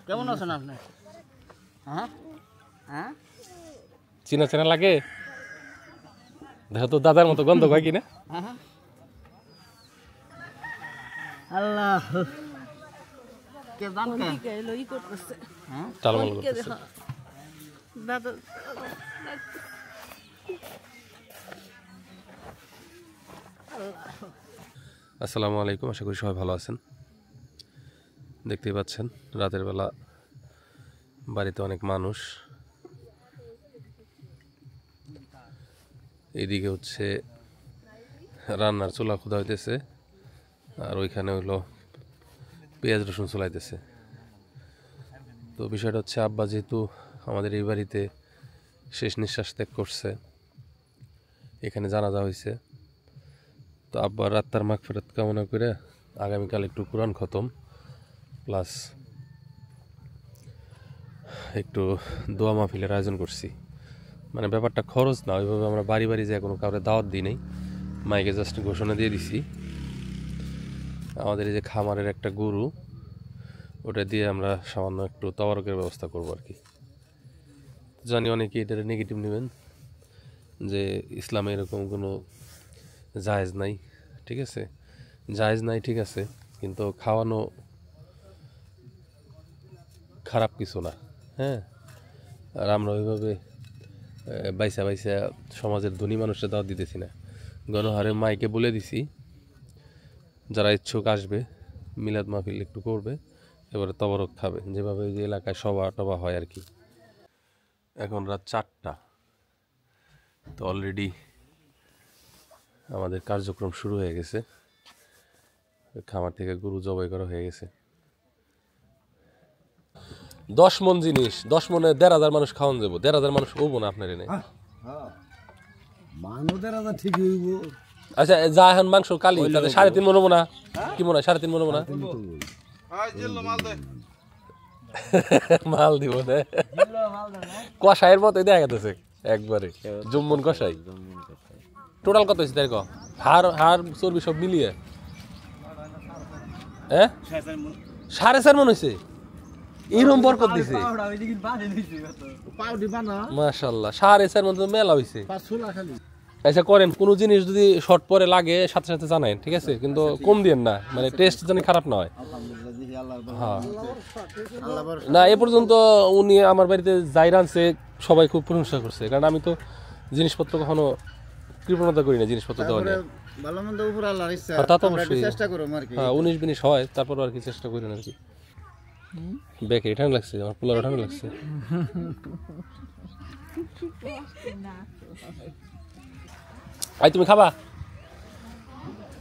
কেমন আছেন আপনি? হ্যাঁ হ্যাঁ, চিনা চেনা লাগে? দেখো তো দাদার মতো গন্ধ হয় কিনা। আল্লাহ কে জান কে হ্যাঁ টালমাল করতেছে। দাদা আসসালামু আলাইকুম, আশা করি সবাই ভালো আছেন। দেখতেই পাচ্ছেন রাতের বেলা বাড়িতে অনেক মানুষ। এইদিকে হচ্ছে রান্নার চুলা খোদা হইতেছে, আর ওইখানে হইলো পেঁয়াজ রসুন চুলাইতেছে। তো বিষয়টা হচ্ছে, আব্বা যেহেতু আমাদের এই বাড়িতে শেষ নিঃশ্বাস ত্যাগ করছে, এখানে জানাজা হয়েছে, তো আব্বার আত্মার মাগফিরাত কামনা করে আগামীকাল একটু কুরআন খতম প্লাস একটু দোয়া মাহফিলের আয়োজন করছি। মানে ব্যাপারটা খরচ না, ওইভাবে আমরা বাড়ি বাড়ি যে কোনো কাউরে দাওয়াত দিই নাই, মাইকে জাস্ট ঘোষণা দিয়ে দিছি। আমাদের এই যে খামারের একটা গরু, ওটা দিয়ে আমরা সামান্য একটু তবারকের ব্যবস্থা করবো আর কি। জানি অনেকে এটা নেগেটিভ নেবেন যে ইসলামে এরকম কোনো জায়েজ নাই, ঠিক আছে, জায়েজ নাই ঠিক আছে, কিন্তু খাওয়ানো খারাপ কিছু না। হ্যাঁ, আর আমরা ওইভাবে বাইসা বাইসা সমাজের ধনী মানুষের দাওয়াত দিতেছি না, গণহারে মাইকে বলে দিছি যারা ইচ্ছুক আসবে, মিলাদ মাহফিল একটু করবে, এবারে তবরক খাবে, যেভাবে ওই যে এলাকায় সভা টভা হয় আর কি। এখন রাত 4টা, তো অলরেডি আমাদের কার্যক্রম শুরু হয়ে গেছে। খামার থেকে গরু জবাই করা হয়ে গেছে। 10 মন জিনিস, 10 মনে 1,500 মানুষ খাওয়ান যাবো। 1,500 মানুষ হবো না আপনার এনে? ঠিকই হইব। আচ্ছা, যা এখন মাংস কালি তাতে 3.5 মন হবো না? কি মনে হয় 3.5 মন হবো না? মাল দিব না, কষাইয়ের মতোই দেখা গেছে একবারে জম্মন কষাই। টোটাল কত হয়েছে দেখো, হাড় চর্বি সব মিলিয়ে? হ্যাঁ, 4.5 মন হয়েছে। এরকম বরকত দিছে মাশাআল্লাহ। 4.5 মন তো মেলা হয়েছে। আচ্ছা করেন, কোনো জিনিস যদি শর্ট পরে লাগে সাথে সাথে জানাই, ঠিক আছে, কিন্তু কম দিয়েন না, মানে টেস্ট জানি খারাপ না হয়। হ্যাঁ না, এ পর্যন্ত উনি আমার বাড়িতে যাই রাঁধছে সবাই খুব প্রশংসা করছে, কারণ আমি তো জিনিসপত্র কখনো কৃপণতা করি না জিনিসপত্র দেওয়া নিয়ে। তা তো অবশ্যই, হ্যাঁ 19-20 হয়, তারপর আর কি চেষ্টা করি না আর কি। ব্যাকে ঠান্ডা লাগছে, আমার পোলার ঠান্ডা লাগছে। আই তুমি খাবা?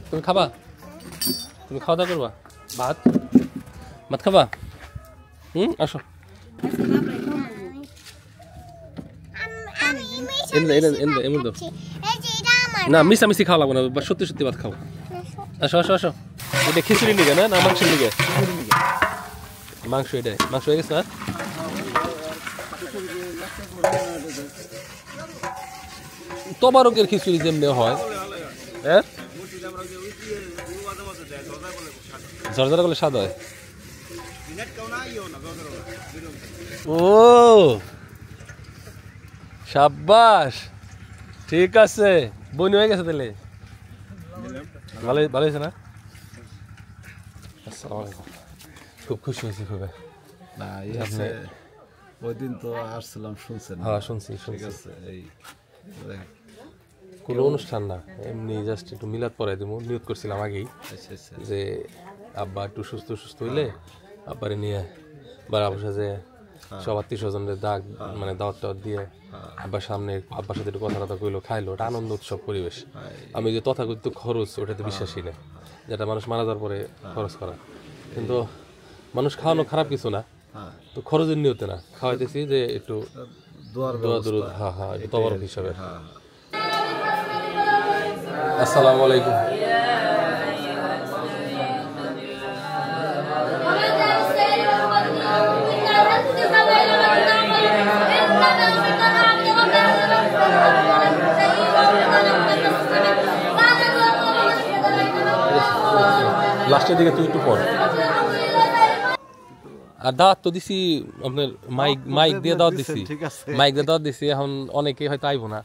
তুমি খাবা? তুমি খাওয়া দাওয়া করবা? ভাত ভাত খাবা? আসো। না মিশামিশি খাওয়া লাগবে না, সত্যি সত্যি ভাত খাও। আসো আসো আসো। এটা খিচুড়ি নিগে না মাংসের নিগে? মাংস, এটাই মাংস হয়ে গেছে না? তবারকের খিচুড়ি যেমনি হয়, হ্যাঁ ঝরঝরা করলে স্বাদ হয়। ও সাব্বাস, ঠিক আছে, বনি হয়ে গেছে তাহলে। ভালো ভালো হয়েছে না? আসসালামু আলাইকুম, খুব খুশি হয়েছি খুব। না ওই দিন তো আসছিলাম, শুনছেন? হ্যাঁ শুনছি। এই কোনো অনুষ্ঠান না, এমনি জাস্ট একটু মিলাদ পড়াই দেবো, নিয়ত করছিলাম আগেই যে আব্বা একটু সুস্থ হইলে আব্বারে নিয়ে বাড়া বসে যে সব আত্মীয় স্বজনদের মানে দাওয়াত টাওয়াত দিয়ে আব্বার সামনে আব্বার সাথে একটু কথা কইলো, খাইলো, একটা আনন্দ উৎসব পরিবেশ। আমি যে তথাকথিত খরচ, ওটাতে বিশ্বাসী না, যেটা মানুষ মারা যাওয়ার পরে খরচ করা, কিন্তু মানুষ খাওয়ানো খারাপ কিছু না, তো খরচের নিয়তে না, খাওয়াইতেছি যে একটু দোয়া দরুদ, হ্যাঁ একটু তবরক হিসাবে। আসসালামু আলাইকুম। লাস্টের দিকে তুই একটু পড়। আর দাওয়াত তো দিছি আপনার মাইক দিয়ে দাওয়াত দিছি, ঠিক আছে। মাইক দিয়ে দাওয়াত দিছি। এখন অনেকে হয়তো আইবো না,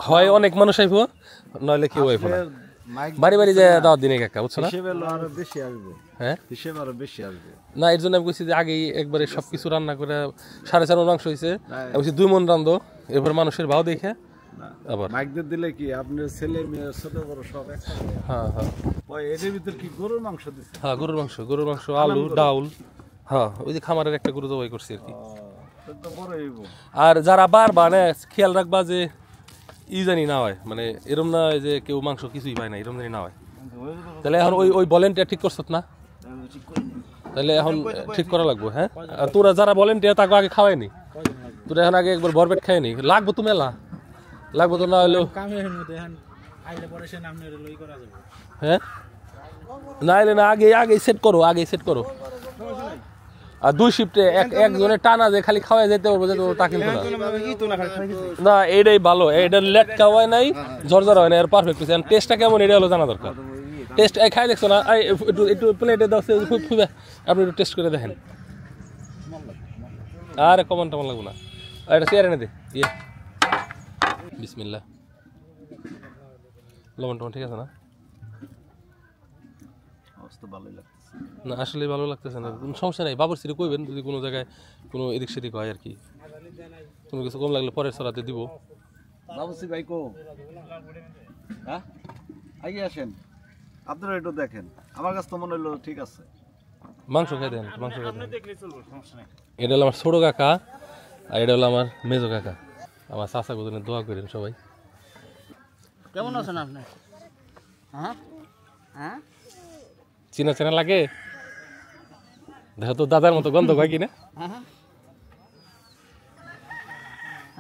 হয় অনেক মানুষ আইবো, নইলে কেউ আইবো না। বাড়ি বাড়ি যে দাওয়াত দিনে কাকা, বুঝছো না? হিসেবে আরো বেশি আসবে, হ্যাঁ হিসেবে আরো বেশি আসবে। না, এর জন্য আমি কইছি যে আগেই একবারে সবকিছু রান্না করে 4.5 মণ মাংস হয়েছে, আমি বলছি 2 মণ রান্ধো, এরপর মানুষের ভাও দেখে আবার। মাইক দিয়ে দিলে কি আপনার ছেলে মেয়ে ছোট বড় সব একসাথে? হ্যাঁ হ্যাঁ ওই এর ভিতর কি গরুর মাংস দিচ্ছে? হ্যাঁ, গরুর মাংস, আলু ডাউল। হ্যাঁ, ওই যে খামারের একটা গরু জবাই করছি আর কি। তো বড় হইব। আর যারা বারবার খেয়াল রাখবা যে জানি না হয়, মানে এরম না হয় যে কেউ মাংস কিছুই পায় না, এরম জানি না হয়। তাহলে এখন ওই ভলেন্টিয়ার ঠিক করছত না, তাহলে এখন ঠিক করা লাগবে। হ্যাঁ, আর তোরা যারা ভলেন্টিয়ার তাকে আগে খাওয়ায়নি, তোরা এখন আগে একবার ভরপেট খায়নি, লাগবো তো মেলা, লাগবো তো না হলেও। হ্যাঁ, না এলে না, আগে সেট করো। আর 2 শিফটে একজনের টানা যে খালি খাওয়াই যেতে পারবো, যে তা কিন্তু না, এইটাই ভালো। এটা লেট খাওয়াই নাই, ঝরঝর হয় না, এর পারফেক্ট হয়েছে। টেস্টটা কেমন এটা হলো জানা দরকার। টেস্ট খাই দেখছো না, একটু প্লেটে দাও, আপনি একটু টেস্ট করে দেখেন। আরে কমন টমন লাগবো না, এটা চেয়ারে এনে দে। বিসমিল্লাহ। লবণ টমন ঠিক আছে না? ভালোই লাগছে না, আসলে ভালো লাগতেছে না, কোনো সমস্যা নাই। বাবুর সিরে কইবেন যদি কোনো জায়গায় কোনো এদিক সেদিক হয় আর কি, কোনো কিছু কম লাগলে পরের সরাতে দিব। বাবুসি ভাই কো, হ্যাঁ আগে আসেন, আপনারা একটু দেখেন। আমার কাছে তো মনে হলো ঠিক আছে। মাংস খাই দেন, মাংস খাই দেন। এটা হলো আমার ছোট কাকা, আর এটা হলো আমার মেজো কাকা। আমার চাচা গোজনে দোয়া করেন সবাই। কেমন আছেন আপনি? হ্যাঁ হ্যাঁ, চেনা লাগে, দেখো তো দাদার মতো গন্ধ হয় কিনা।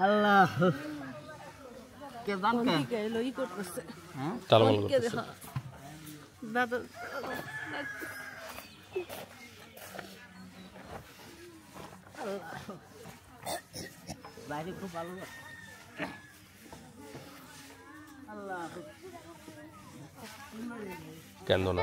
আল্লাহ কে জান কে লই করতেছে। হ্যাঁ, টালমাল করতেছে। দাদা বাইরে খুব ভালো লাগে। আল্লাহ কেন না,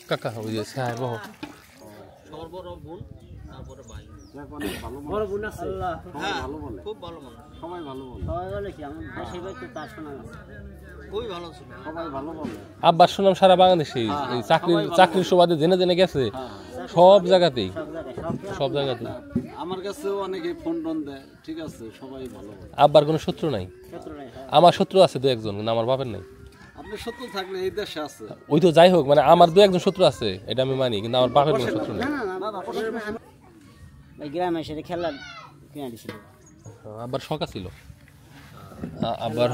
কাকা ওই যে সাহেব বড় বোন আছে। আল্লাহ ভালো বলে, খুব ভালো মানুষ, সবাই ভালো বলে, সবাই বলে কি আমার দেশের ভাই তো তার শোনা গেছে, খুবই ভালো ছিল, সবাই ভালো বলে। আব্বার সুনাম সারা বাংলাদেশে, এই চাকরির সুবাদে জেনে জেনে গেছে সব জায়গাতেই, সব জায়গাতেই। আমার কাছেও অনেকে ফোন টোন দেয়, ঠিক আছে, সবাই ভালো বলে। আব্বার কোনো শত্রু নাই, আমার শত্রু আছে 2-1জন, কিন্তু আমার বাপের নাই। আপনি শত্রু থাকলে এই দেশে আছে, ওই তো যাই হোক, মানে আমার 2-1জন শত্রু আছে, এটা আমি মানি, কিন্তু আমার বাপের কোনো শত্রু নেই। গ্রামে এসে খেলা কিনে দিছিল, আবার শখ ছিল, আবার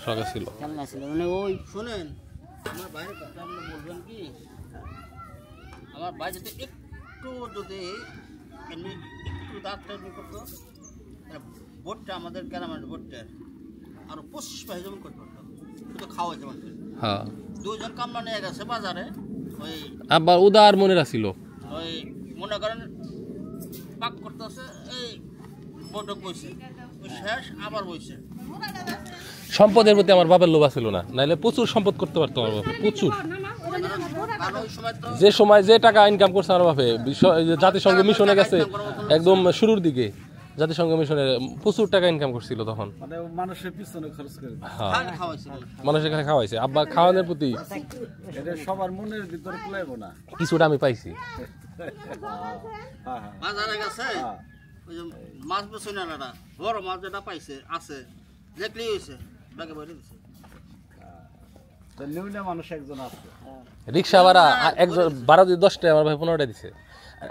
শখ ছিল, খেলনা ছিল, মানে ওই শুনেন আমার বাইরে কথা আপনি বলবেন কি, আমার ভাই যদি যদি এমনি একটু ডাক্তার করতো, ভোটটা আমাদের গ্রামের ভোটটার আরো 25 পয়সা যেমন করতে পারতো, শুধু খাওয়া যেমন। হ্যাঁ, 2 জন কামলা নিয়ে গেছে বাজারে, ওই আবার উদার মনে রাখছিল, ওই মনে করেন পাক করতেছে, এই বড় বইছে, ওই শেষ আবার বইছে। সম্পদের প্রতি আমার বাবার লোভ ছিল না, নাইলে প্রচুর সম্পদ করতে পারতো আমার বাপে, প্রচুর। যে সময় যে টাকা ইনকাম করছে আমার বাপে, জাতিসংঘ মিশনে গেছে একদম শুরুর দিকে, জাতিসংঘ মিশনে প্রচুর টাকা ইনকাম করছিল তখন, মানে মানুষের পিছনে খরচ করে। হ্যাঁ, মানুষের কাছে খাওয়াইছে। আব্বা খাওয়ানোর প্রতি এটা সবার মনের ভিতরে কুলাইবো না, কিছুটা আমি পাইছি। বাজারে গেছে ওই যে মাছ বেছে না, বড় মাছ যেটা পাইছে আছে দেখলেই হয়েছে, ব্যাগে বইরে দিছে। মানুষ একজন আছে, রিক্সা ভাড়া একজন 12-10 টাকা, আমার ভাই 15 টাকা দিছে।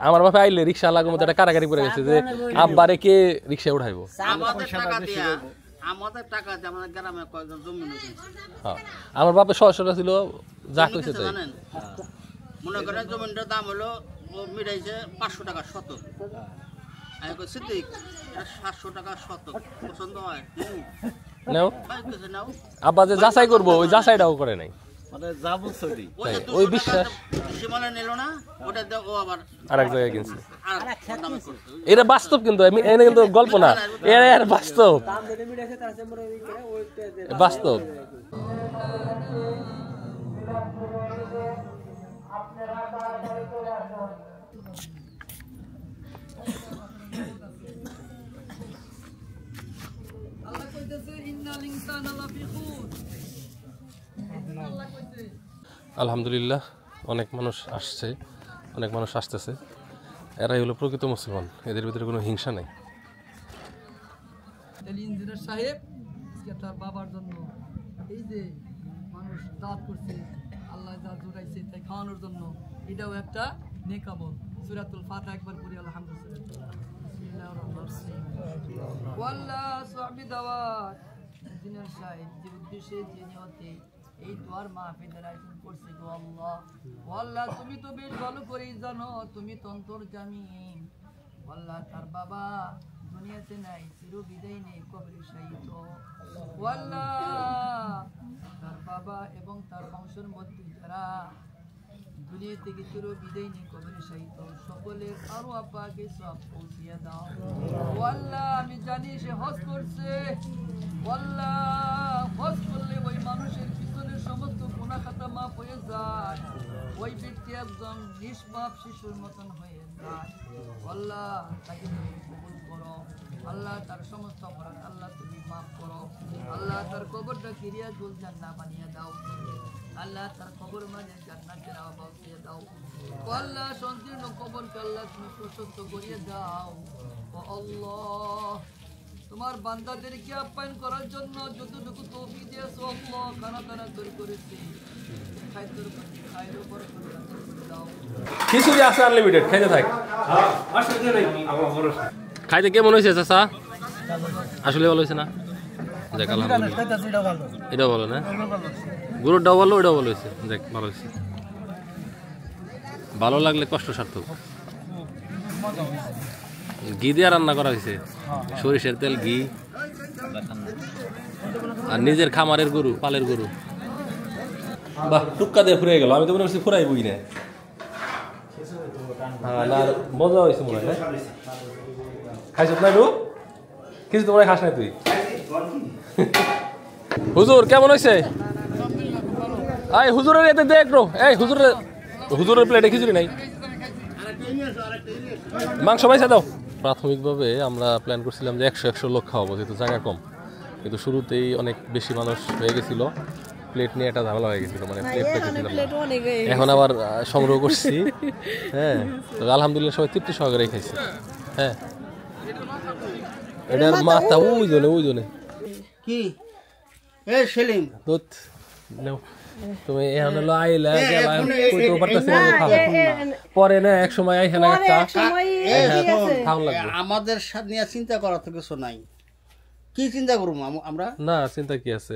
আমার বাপে আইলে রিক্সা লাগার মতো একটা কারাগারি পড়ে গেছে যে আব্বারে কে রিক্সা উঠাইবো। আমাদের টাকা দিয়ে আমাদের গ্রামে কয়েকজন জমি নিয়েছে। হ্যাঁ, আমার বাপে সহসরা ছিল, যা কইছে তাই। জানেন, মনে করেন জমিটার দাম হলো ও মিটাইছে 500 টাকা শতক, আমি কই সিদ্দিক 700 টাকা শতক পছন্দ হয় নাও, ভাই কিছু নাও। আব্বা যে যাচাই করবো ওই যাচাইটাও করে নাই। মানে যা বলছো দি ওই যে ওই 200 বিশ্বাস। টাকা সীমানা নিল না, ওটা দিয়ে ও আবার আরেক জায়গায় কিনছে। আরেক দামে করছে। এটা বাস্তব কিন্তু এটা কিন্তু গল্প না, এটা বাস্তব বাস্তব। আলহামদুলিল্লাহ অনেক মানুষ আসছে, অনেক মানুষ আসতেছে। এরাই হলো প্রকৃত মুসলমান, এদের ভিতরে কোনো হিংসা নেই। ইঞ্জিনিয়ার সাহেব তার বাবার জন্য এই যে মানুষ দাঁত করছে, আল্লাহ যা জোড়াইছে তাই খাওয়ানোর জন্য, এটাও একটা নেক আমল। সূরাতুল ফাতিহা একবার পড়ি আলহামদুলিল্লাহ। ওয়াল্লাহ সাহাবী দাওয়াত ইঞ্জিনিয়ার সাহেব যে উদ্দেশ্যে যে নিয়তে এই দোয়ার মাহফিলের আয়োজন করছে, গো আল্লাহ, ও আল্লাহ তুমি তো বেশ ভালো করেই জানো, তুমি তো অন্তর্যামী। আল্লাহ তার বাবা দুনিয়াতে নাই, চির বিদায় নেই, কবরে শায়িত। আল্লাহ তার বাবা এবং তার বংশের মধ্যে যারা দুনিয়া থেকে চির বিদায় নেই, কবরে শায়িত, সকলের আরো আপাকে সব পৌঁছিয়ে দাও। আল্লাহ আমি জানি সে হজ করছে, আল্লাহ হজ করলে ওই মানুষের পিছনের সমস্ত গুনাহ খাতা মাফ হয়ে যায়, ওই ব্যক্তি একজন নিষ্পাপ শিশুর মতন হয়ে যায়। আল্লাহ তাকে তুমি কবুল করো, আল্লাহ তার সমস্ত অপরাধ আল্লাহ তুমি মাফ করো। আল্লাহ তার কবরটা কিরিয়াতুল জান্নাহ বানিয়ে দাও, আল্লাহ তার কবর মাঝে জান্নাতের আবাস দিয়ে দাও। আল্লাহ সংকীর্ণ কবরকে আল্লাহ তুমি প্রশস্ত করিয়ে দাও। ও আল্লাহ তোমার বান্দাদেরকে আপ্যায়ন করার জন্য যতটুকু তৌফিক দিয়েছো আল্লাহ, খানা দানা তৈরি করেছি, খাদ্যের প্রতি খায়ের উপর দাও। খিচুড়ি আছে আনলিমিটেড, খাইতে থাক। খাইতে কেমন হয়েছে চাচা? আসলে ভালো হয়েছে না? দেখ আলহামদুলিল্লাহ, এটাও ভালো না, গুঁড়োটাও ভালো, ওটাও ভালো হয়েছে। দেখ ভালো হয়েছে, ভালো লাগলে কষ্ট সার্থক। ঘি দিয়ে রান্না করা হয়েছে, সরিষার তেল, ঘি, আর নিজের খামারের গরু, পালের গরু। বাহ, টুক্কা দিয়ে ফুরিয়ে গেল, আমি তো মনে করছি ফুরাই বই না। হ্যাঁ না, মজা হয়েছে মনে হয়। খাইছ না একটু? কিছু তো মনে হয় খাস নাই তুই। হুজুর কেমন হয়েছে? হুজুরের এতে দে একটু, এই হুজুরের প্লেটে খিচুড়ি নাই, মাংস পাইছে দাও। প্রাথমিকভাবে আমরা প্ল্যান করছিলাম যে 100 লোক খাওয়াবো, যেহেতু জায়গা কম, কিন্তু শুরুতেই অনেক বেশি মানুষ হয়ে গেছিল, প্লেট নিয়ে একটা ঝামেলা হয়ে গেছিল, মানে প্লেট পেয়েছিলাম না। এখন আবার সংগ্রহ করছি। হ্যাঁ, তো আলহামদুলিল্লাহ সবাই তৃপ্তি সহকারে খাইছে। হ্যাঁ, এটার মাথা ওই জনে কি এ সেলিম দুধ নাও তুমি। এখন হলো আইলা গেলা কইতে পারতাছি না, খাওয়া পরে না এক সময় আইছে না একটা খাওয়া লাগবে। আমাদের সাথে নিয়ে চিন্তা করার তো কিছু নাই, কি চিন্তা করবো আমরা? না চিন্তা কি আছে,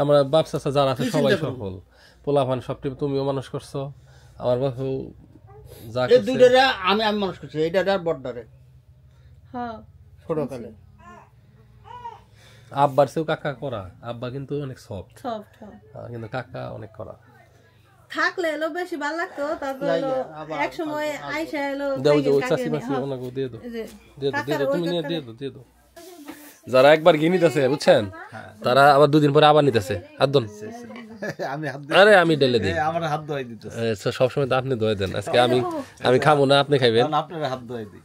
আমরা বাপ চাচা যারা আছে সবাই সফল, পোলাপান সব তুমিও মানুষ করছো, আমার বাপু যা এই দুইটারে আমি মানুষ করছি, এইটা আর বড়টারে ছোটকালে। আব্বার চেয়েও কাকা করা, আব্বা কিন্তু অনেক সফট, কিন্তু কাকা অনেক করা। থাকলে এলো বেশি ভালো লাগতো, তারপর এক সময় আইসা এলো দাও যে ওই চাচি মাসি ওনাকে দিয়ে দাও, তুমি নিয়ে দিয়ে দাও। যারা একবার ঘি নিতেছে বুঝছেন, তারা আবার 2 দিন পরে আবার নিতেছে। হাতদন আরে আমি ডেলে দিই, আমার হাত ধোয়াই দিতেছে সবসময় তো আপনি ধোয়া দেন, আজকে আমি খাবো না, আপনি খাইবেন। আপনার হাত ধোয়াই দিই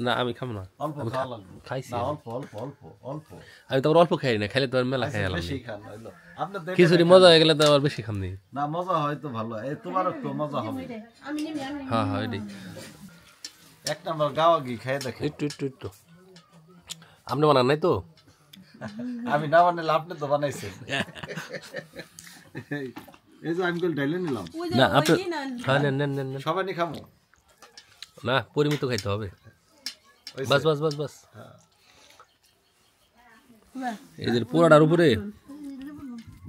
না আমি খাবো না, অল্প খাওয়া লাগবে, খাইছি অল্প অল্প অল্প অল্প। আমি তো অল্প খাই না, খাইলে তো আর মেলা খাই গেলাম। বেশি খান হইলো আপনি দেখে খিচুড়ি মজা হয়ে গেলে তো আবার বেশি খাম নি। না মজা হয় তো ভালো, এই তোমারও তো মজা হবে। হ্যাঁ হ্যাঁ এটাই এক নাম্বার গাওয়া ঘি খেয়ে দেখে। একটু আপনি বানান নাই তো? আমি না বানালে আপনি তো বানাইছেন। এই যে আমি কল ঢাইলে নিলাম না, আপনি হ্যাঁ নেন সবাই নি খামু না, পরিমিত খাইতে হবে। বাস বাস বাস বাস, এই যে পোড়াটার উপরে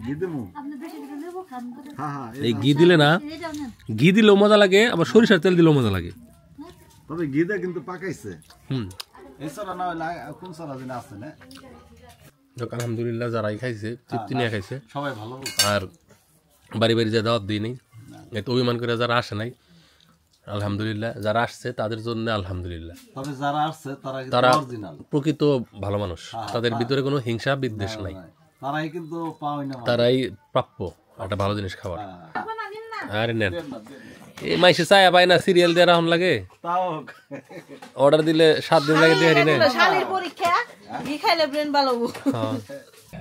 ঘি দেবো। হ্যাঁ হ্যাঁ, এই ঘি দিলে না, ঘি দিলেও মজা লাগে, আবার সরিষার তেল দিলেও মজা লাগে। তবে ঘি দিয়ে কিন্তু পাকাইছে। হুম, এই সারা না হইলে কোন সারা দিন আছে না। আলহামদুলিল্লাহ যারাই খাইছে তৃপ্তি নিয়ে খাইছে সবাই ভালো। আর বাড়ি বাড়ি যে দাওয়াত দিই নেই, এত অভিমান করে যারা আসে নাই আলহামদুলিল্লাহ, যারা আসছে তাদের জন্য আলহামদুলিল্লাহ। তবে যারা আসছে তারা কিন্তু তারা অরিজিনাল, প্রকৃত ভালো মানুষ, তাদের ভিতরে কোনো হিংসা বিদ্বেষ নাই, তারাই কিন্তু পাওই না, তারাই প্রাপ্য একটা ভালো জিনিস খাবার। হ্যাঁ। আরে নেন, এই মাইসে চায়া পায় না, সিরিয়াল দিয়ে রাখুন লাগে, তাও অর্ডার দিলে 7 দিন লাগে দেহারি নেই। শালির পরীক্ষা ঘি খাইলে ব্রেন ভালো হবো।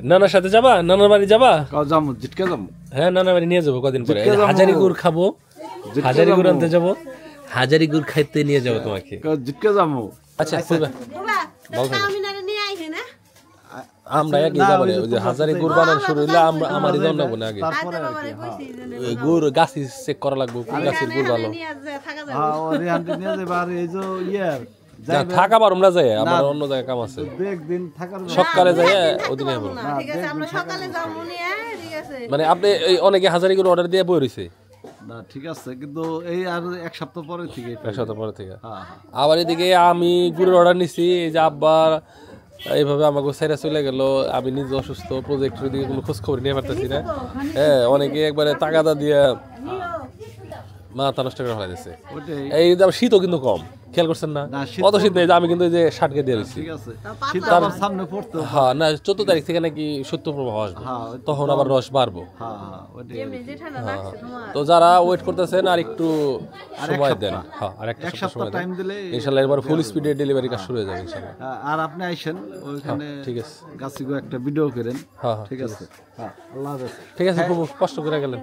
নানার সাথে যাবা, নানার বাড়ি যাবা? যাবো, জিটকে যাবো। হ্যাঁ, নানার বাড়ি নিয়ে যাবো কদিন পরে, হাজারি গুড় খাবো, হাজারি গুড় আনতে যাবো, হাজারি গুড় খাইতে নিয়ে যাবো তোমাকে। জিটকে যাবো। আচ্ছা কইবা বাবা আমিনারে নিয়ে আইছে না, আমরা আগে যাবো রে, ওই যে হাজারি গুড় বানানো শুরু হইলে আমরা আমারই দাও না আগে আচ্ছা বাবারে কইছি যে ওই গুড় গাছি চেক করা লাগবে, কোন গাছের গুড় ভালো। নিয়ে থাকা যাবে। হ্যাঁ, ওরে আনতে নিয়ে যাবে। আর এই যে ইয়ার যা থাকা পারুম না যায়, আমার অন্য জায়গায় কাম আছে, একদিন থাকার সকালে যাই ওদিনে হবো। না ঠিক আছে আমরা সকালে যাবো নিয়ে, ঠিক আছে। মানে আপনি এই অনেকে হাজারি গুড় অর্ডার দিয়ে বই রইছে না, ঠিক আছে, কিন্তু এই আর 1 সপ্তাহ পরে থেকে। 1 সপ্তাহ পরে থেকে। হ্যাঁ, আবার এদিকে আমি গুড়ের অর্ডার নিছি, এই যে আব্বার এইভাবে আমাকে ছেড়ে চলে গেল, আমি নিজে অসুস্থ, প্রজেক্টের দিকে কোনো খোঁজ খবর নিয়ে পারতেছি না। হ্যাঁ, অনেকে একবারে তাগাদা দিয়ে মাথা নষ্ট করে ফেলা দিচ্ছে। ওটাই। এই যে শীতও কিন্তু কম, খেয়াল করছেন না? না, শীত অত শীত নেই, যে আমি কিন্তু এই যে শার্টকে দিয়ে দিচ্ছি। ঠিক আছে, শীত আবার সামনে পড়তো। হ্যাঁ, না 14 তারিখ থেকে নাকি শৈত্য প্রবাহ আসবে, হ্যাঁ, তখন আবার রস বাড়বো। হ্যাঁ, হ্যাঁ, ওটাই। এমনি যে ঠান্ডা লাগছে তোমার, তো যারা ওয়েট করতেছেন আর একটু সময় দেন, হ্যাঁ আর একটা 1 সপ্তাহ সপ্তাহ সময় টাইম দেন, দিলে। ইনশাআল্লাহ এবার ফুল স্পিডে ডেলিভারি কাজ শুরু হয়ে যাবে ইনশাআল্লাহ। আর আপনি আইসেন ওইখানে, ঠিক আছে। গাছিগো একটা ভিডিও করেন। হ্যাঁ, ঠিক আছে। হ্যাঁ, আল্লাহ হাফেজ। ঠিক আছে, খুব কষ্ট করে গেলেন।